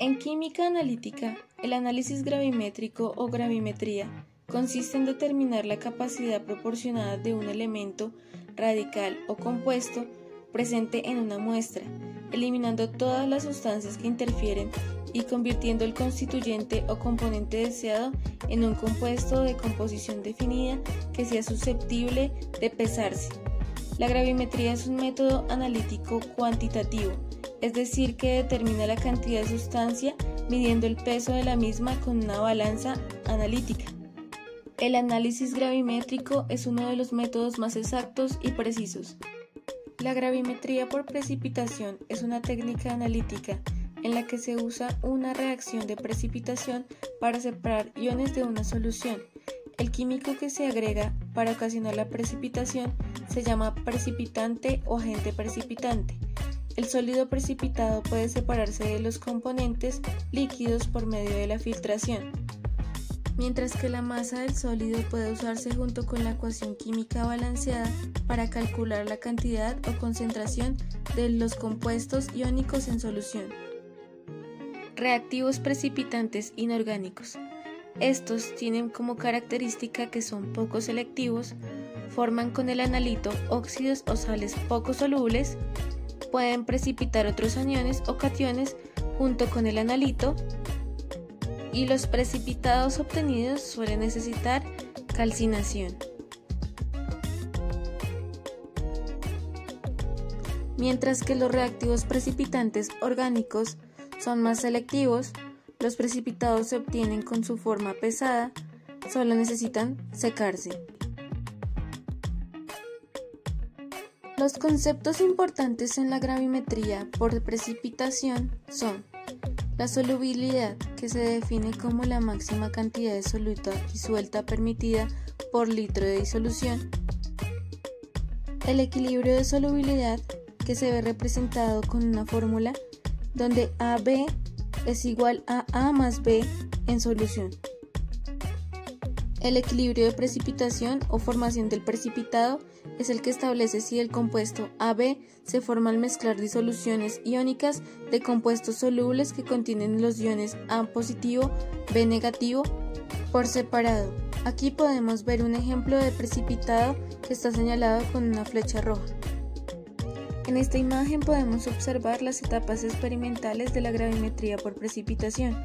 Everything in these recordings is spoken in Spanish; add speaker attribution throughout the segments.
Speaker 1: En química analítica, el análisis gravimétrico o gravimetría consiste en determinar la capacidad proporcionada de un elemento radical o compuesto presente en una muestra, eliminando todas las sustancias que interfieren y convirtiendo el constituyente o componente deseado en un compuesto de composición definida que sea susceptible de pesarse. La gravimetría es un método analítico cuantitativo, es decir, que determina la cantidad de sustancia midiendo el peso de la misma con una balanza analítica. El análisis gravimétrico es uno de los métodos más exactos y precisos. La gravimetría por precipitación es una técnica analítica en la que se usa una reacción de precipitación para separar iones de una solución. El químico que se agrega para ocasionar la precipitación se llama precipitante o agente precipitante. El sólido precipitado puede separarse de los componentes líquidos por medio de la filtración, mientras que la masa del sólido puede usarse junto con la ecuación química balanceada para calcular la cantidad o concentración de los compuestos iónicos en solución. Reactivos precipitantes inorgánicos. Estos tienen como característica que son poco selectivos, forman con el analito óxidos o sales poco solubles, pueden precipitar otros aniones o cationes junto con el analito, y los precipitados obtenidos suelen necesitar calcinación. Mientras que los reactivos precipitantes orgánicos son más selectivos, los precipitados se obtienen con su forma pesada, solo necesitan secarse. Los conceptos importantes en la gravimetría por precipitación son la solubilidad, que se define como la máxima cantidad de soluta disuelta permitida por litro de disolución. El equilibrio de solubilidad, que se ve representado con una fórmula donde AB es igual a A más B en solución. El equilibrio de precipitación o formación del precipitado es el que establece si el compuesto AB se forma al mezclar disoluciones iónicas de compuestos solubles que contienen los iones A positivo, B negativo por separado. Aquí podemos ver un ejemplo de precipitado que está señalado con una flecha roja. En esta imagen podemos observar las etapas experimentales de la gravimetría por precipitación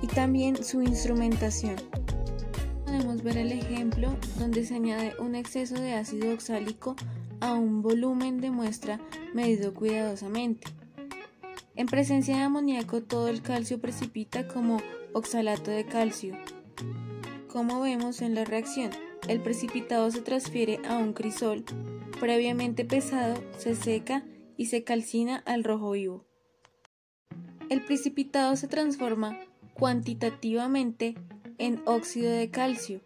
Speaker 1: y también su instrumentación. Podemos ver el ejemplo donde se añade un exceso de ácido oxálico a un volumen de muestra medido cuidadosamente. En presencia de amoníaco, todo el calcio precipita como oxalato de calcio. Como vemos en la reacción, el precipitado se transfiere a un crisol previamente pesado, se seca y se calcina al rojo vivo. El precipitado se transforma cuantitativamente en óxido de calcio.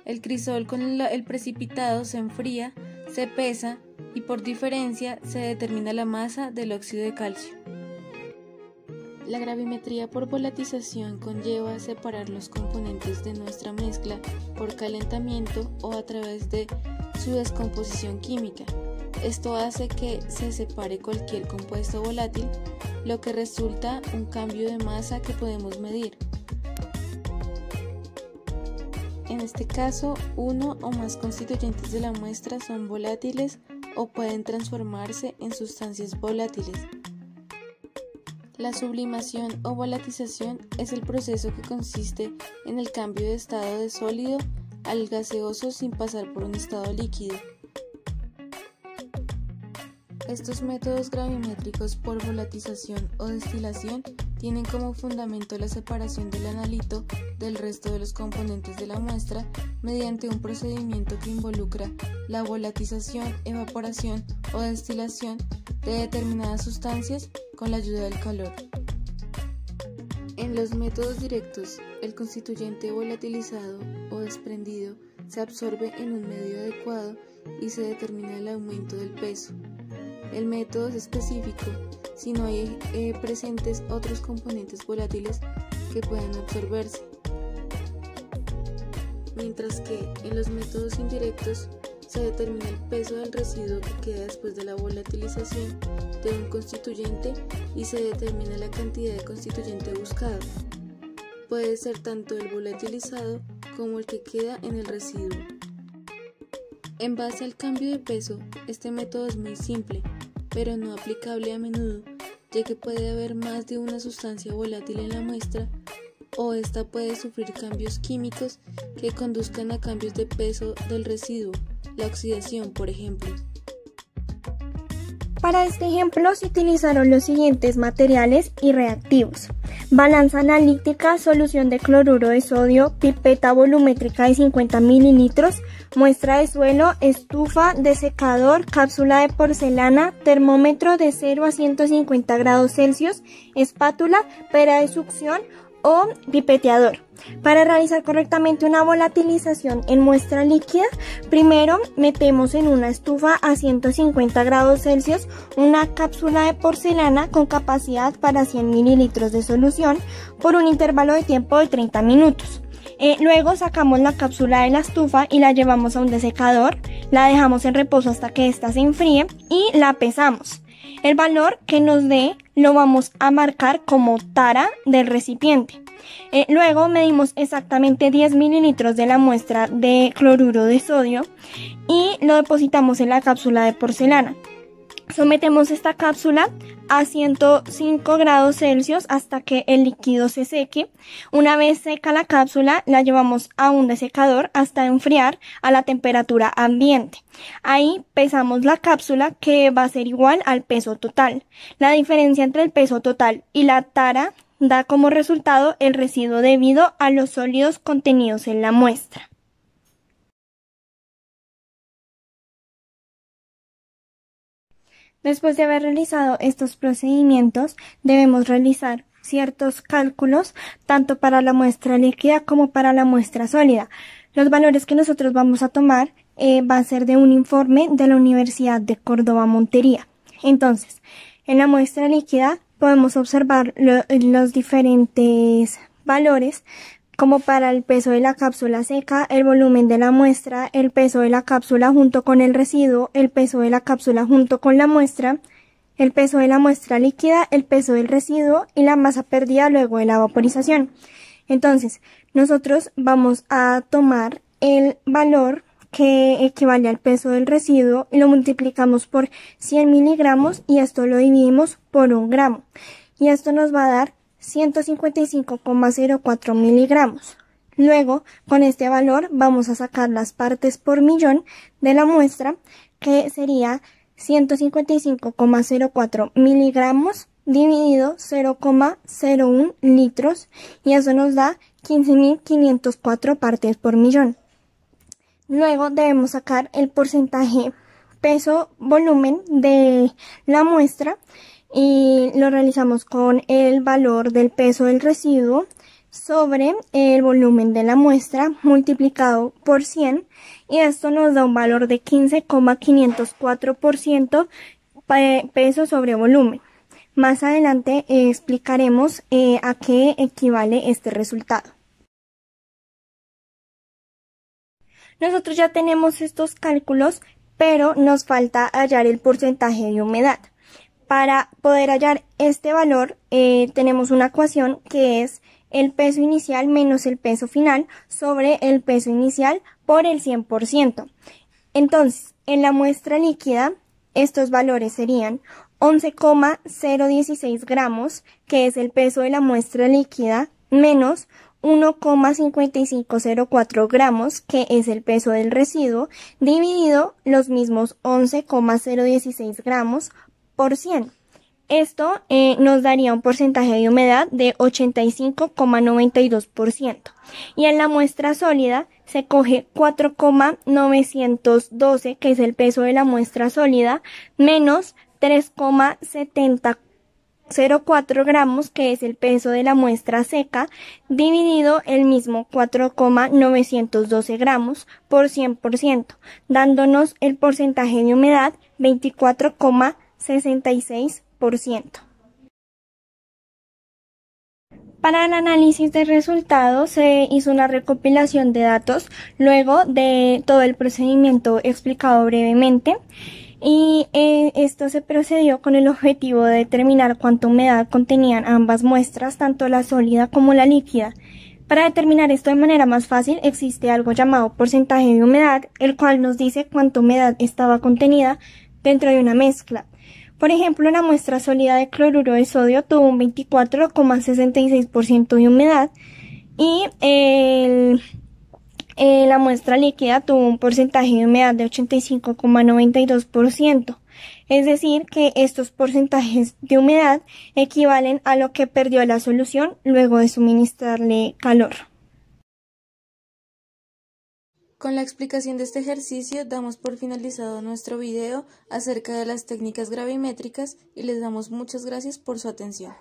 Speaker 1: El crisol con el precipitado se enfría, se pesa y por diferencia se determina la masa del óxido de calcio. La gravimetría por volatización conlleva separar los componentes de nuestra mezcla por calentamiento o a través de su descomposición química. Esto hace que se separe cualquier compuesto volátil, lo que resulta un cambio de masa que podemos medir. En este caso, uno o más constituyentes de la muestra son volátiles o pueden transformarse en sustancias volátiles. La sublimación o volatización es el proceso que consiste en el cambio de estado de sólido al gaseoso sin pasar por un estado líquido. Estos métodos gravimétricos por volatización o destilación tienen como fundamento la separación del analito del resto de los componentes de la muestra mediante un procedimiento que involucra la volatización, evaporación o destilación de determinadas sustancias con la ayuda del calor. En los métodos directos, el constituyente volatilizado o desprendido se absorbe en un medio adecuado y se determina el aumento del peso. El método es específico si no hay presentes otros componentes volátiles que puedan absorberse, mientras que en los métodos indirectos se determina el peso del residuo que queda después de la volatilización de un constituyente y se determina la cantidad de constituyente buscado. Puede ser tanto el volatilizado como el que queda en el residuo. En base al cambio de peso, este método es muy simple, pero no aplicable a menudo, ya que puede haber más de una sustancia volátil en la muestra o ésta puede sufrir cambios químicos que conduzcan a cambios de peso del residuo, la oxidación, por ejemplo.
Speaker 2: Para este ejemplo se utilizaron los siguientes materiales y reactivos: balanza analítica, solución de cloruro de sodio, pipeta volumétrica de 50 mililitros, muestra de suelo, estufa, desecador, cápsula de porcelana, termómetro de 0 a 150 grados Celsius, espátula, pera de succión o pipeteador. Para realizar correctamente una volatilización en muestra líquida, primero metemos en una estufa a 150 grados Celsius una cápsula de porcelana con capacidad para 100 mililitros de solución por un intervalo de tiempo de 30 minutos. Luego sacamos la cápsula de la estufa y la llevamos a un desecador, la dejamos en reposo hasta que ésta se enfríe y la pesamos. El valor que nos dé lo vamos a marcar como tara del recipiente. Luego medimos exactamente 10 mililitros de la muestra de cloruro de sodio y lo depositamos en la cápsula de porcelana. Sometemos esta cápsula a 105 grados Celsius hasta que el líquido se seque. Una vez seca la cápsula, la llevamos a un desecador hasta enfriar a la temperatura ambiente. Ahí pesamos la cápsula, que va a ser igual al peso total. La diferencia entre el peso total y la tara da como resultado el residuo debido a los sólidos contenidos en la muestra. Después de haber realizado estos procedimientos, debemos realizar ciertos cálculos tanto para la muestra líquida como para la muestra sólida. Los valores que nosotros vamos a tomar va a ser de un informe de la Universidad de Córdoba Montería. Entonces, en la muestra líquida podemos observar los diferentes valores, como para el peso de la cápsula seca, el volumen de la muestra, el peso de la cápsula junto con el residuo, el peso de la cápsula junto con la muestra, el peso de la muestra líquida, el peso del residuo y la masa perdida luego de la vaporización. Entonces, nosotros vamos a tomar el valor que equivale al peso del residuo y lo multiplicamos por 100 miligramos y esto lo dividimos por 1 gramo. Y esto nos va a dar 155,04 miligramos. Luego, con este valor vamos a sacar las partes por millón de la muestra, que sería 155,04 miligramos dividido 0,01 litros, y eso nos da 15.504 partes por millón. Luego debemos sacar el porcentaje peso-volumen de la muestra, y lo realizamos con el valor del peso del residuo sobre el volumen de la muestra multiplicado por 100, y esto nos da un valor de 15,504% peso sobre volumen. Más adelante explicaremos a qué equivale este resultado. Nosotros ya tenemos estos cálculos, pero nos falta hallar el porcentaje de humedad. Para poder hallar este valor, tenemos una ecuación que es el peso inicial menos el peso final sobre el peso inicial por el 100%. Entonces, en la muestra líquida, estos valores serían 11,016 gramos, que es el peso de la muestra líquida, menos 1,5504 gramos, que es el peso del residuo, dividido los mismos 11,016 gramos por 100. Esto nos daría un porcentaje de humedad de 85,92%. Y en la muestra sólida se coge 4,912, que es el peso de la muestra sólida, menos 3,7004 gramos, que es el peso de la muestra seca, dividido el mismo 4,912 gramos por 100%, dándonos el porcentaje de humedad 24,66%. Para el análisis de resultados se hizo una recopilación de datos luego de todo el procedimiento explicado brevemente y esto se procedió con el objetivo de determinar cuánta humedad contenían ambas muestras, tanto la sólida como la líquida. Para determinar esto de manera más fácil existe algo llamado porcentaje de humedad, el cual nos dice cuánta humedad estaba contenida dentro de una mezcla. Por ejemplo, la muestra sólida de cloruro de sodio tuvo un 24,66% de humedad y la muestra líquida tuvo un porcentaje de humedad de 85,92%. Es decir, que estos porcentajes de humedad equivalen a lo que perdió la solución luego de suministrarle calor.
Speaker 1: Con la explicación de este ejercicio damos por finalizado nuestro video acerca de las técnicas gravimétricas y les damos muchas gracias por su atención.